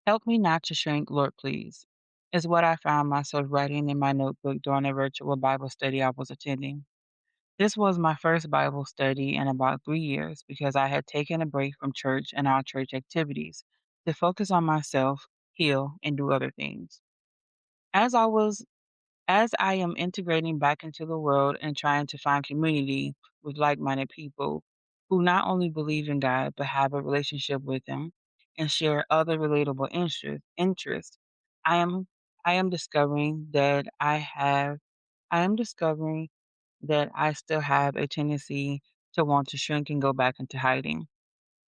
Help me not to shrink, Lord, please, is what I found myself writing in my notebook during a virtual Bible study I was attending. This was my first Bible study in about 3 years because I had taken a break from church and our church activities to focus on myself, heal, and do other things. As I was as I am integrating back into the world and trying to find community with like-minded people who not only believe in God but have a relationship with him and share other relatable interests, I am I am discovering that I am discovering that I still have a tendency to want to shrink and go back into hiding,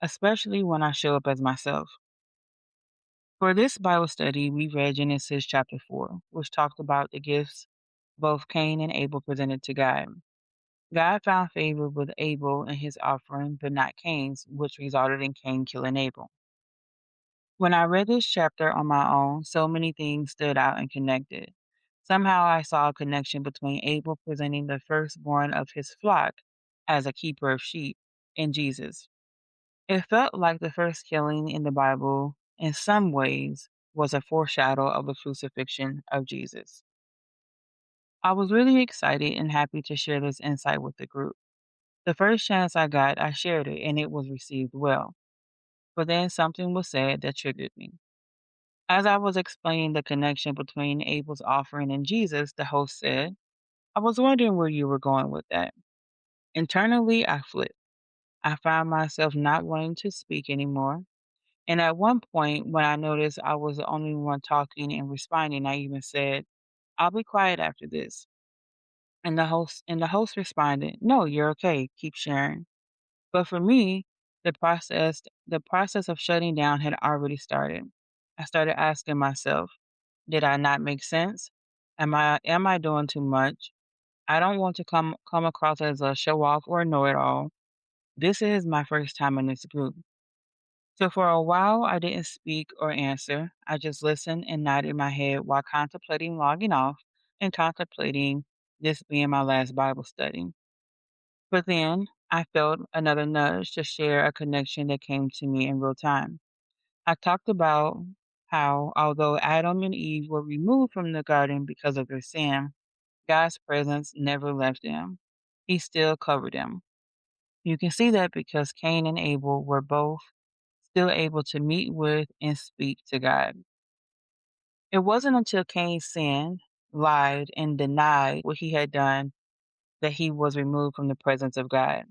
especially when I show up as myself. For this Bible study, we read Genesis chapter 4, which talked about the gifts both Cain and Abel presented to God. God found favor with Abel and his offering, but not Cain's, which resulted in Cain killing Abel. When I read this chapter on my own, so many things stood out and connected. Somehow I saw a connection between Abel presenting the firstborn of his flock as a keeper of sheep and Jesus. It felt like the first killing in the Bible, in some ways, was a foreshadow of the crucifixion of Jesus. I was really excited and happy to share this insight with the group. The first chance I got, I shared it, and it was received well. But then something was said that triggered me. As I was explaining the connection between Abel's offering and Jesus, the host said, I was wondering where you were going with that. Internally, I flipped. I found myself not wanting to speak anymore. And at one point, when I noticed I was the only one talking and responding, I even said, I'll be quiet after this. And the host responded, No, you're okay. Keep sharing. But for me, the process of shutting down had already started. I started asking myself, did I not make sense? Am I doing too much? I don't want to come across as a show off or a know it all. This is my first time in this group. So for a while I didn't speak or answer. I just listened and nodded my head while contemplating logging off and contemplating this being my last Bible study. But then I felt another nudge to share a connection that came to me in real time. I talked about how, although Adam and Eve were removed from the garden because of their sin, God's presence never left them. He still covered them. You can see that because Cain and Abel were both still able to meet with and speak to God. It wasn't until Cain sinned, lied, and denied what he had done that he was removed from the presence of God.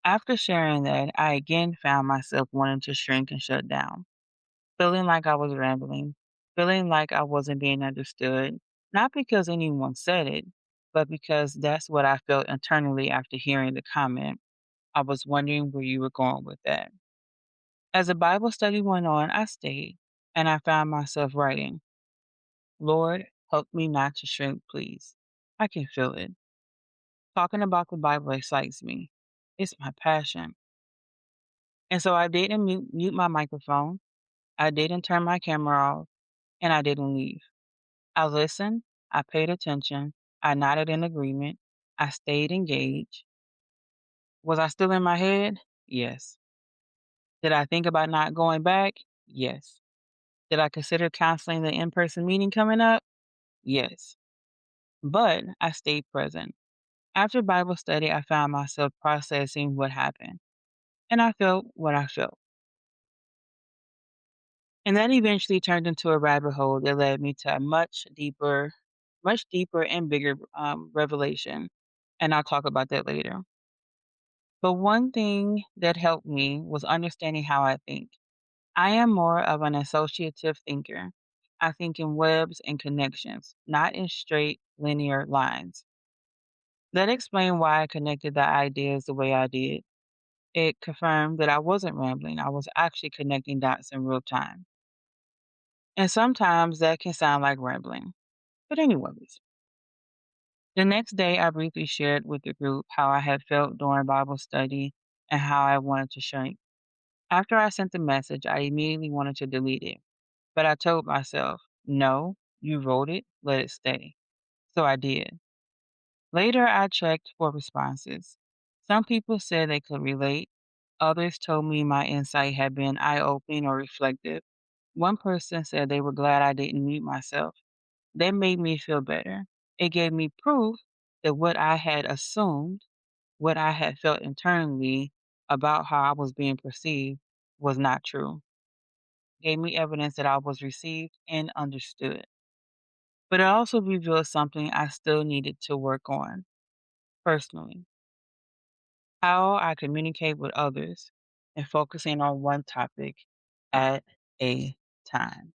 After sharing that, I again found myself wanting to shrink and shut down, feeling like I was rambling, feeling like I wasn't being understood, not because anyone said it, but because that's what I felt internally after hearing the comment. I was wondering where you were going with that. As the Bible study went on, I stayed, and I found myself writing, Lord, help me not to shrink, please. I can feel it. Talking about the Bible excites me. It's my passion. And so I didn't mute my microphone. I didn't turn my camera off, and I didn't leave. I listened. I paid attention. I nodded in agreement. I stayed engaged. Was I still in my head? Yes. Did I think about not going back? Yes. Did I consider canceling the in person meeting coming up? Yes. But I stayed present. After Bible study, I found myself processing what happened, and I felt what I felt. And that eventually turned into a rabbit hole that led me to a much deeper and bigger revelation. And I'll talk about that later. But one thing that helped me was understanding how I think. I am more of an associative thinker. I think in webs and connections, not in straight linear lines. That explained why I connected the ideas the way I did. It confirmed that I wasn't rambling, I was actually connecting dots in real time. And sometimes that can sound like rambling. But, anyways, the next day I briefly shared with the group how I had felt during Bible study and how I wanted to shrink. After I sent the message, I immediately wanted to delete it. But I told myself, no, you wrote it, let it stay. So I did. Later, I checked for responses. Some people said they could relate. Others told me my insight had been eye opening or reflective. One person said they were glad I didn't mute myself. That made me feel better. It gave me proof that what I had assumed, what I had felt internally about how I was being perceived was not true. Gave me evidence that I was received and understood. But it also revealed something I still needed to work on personally, how I communicate with others and focusing on one topic at a time.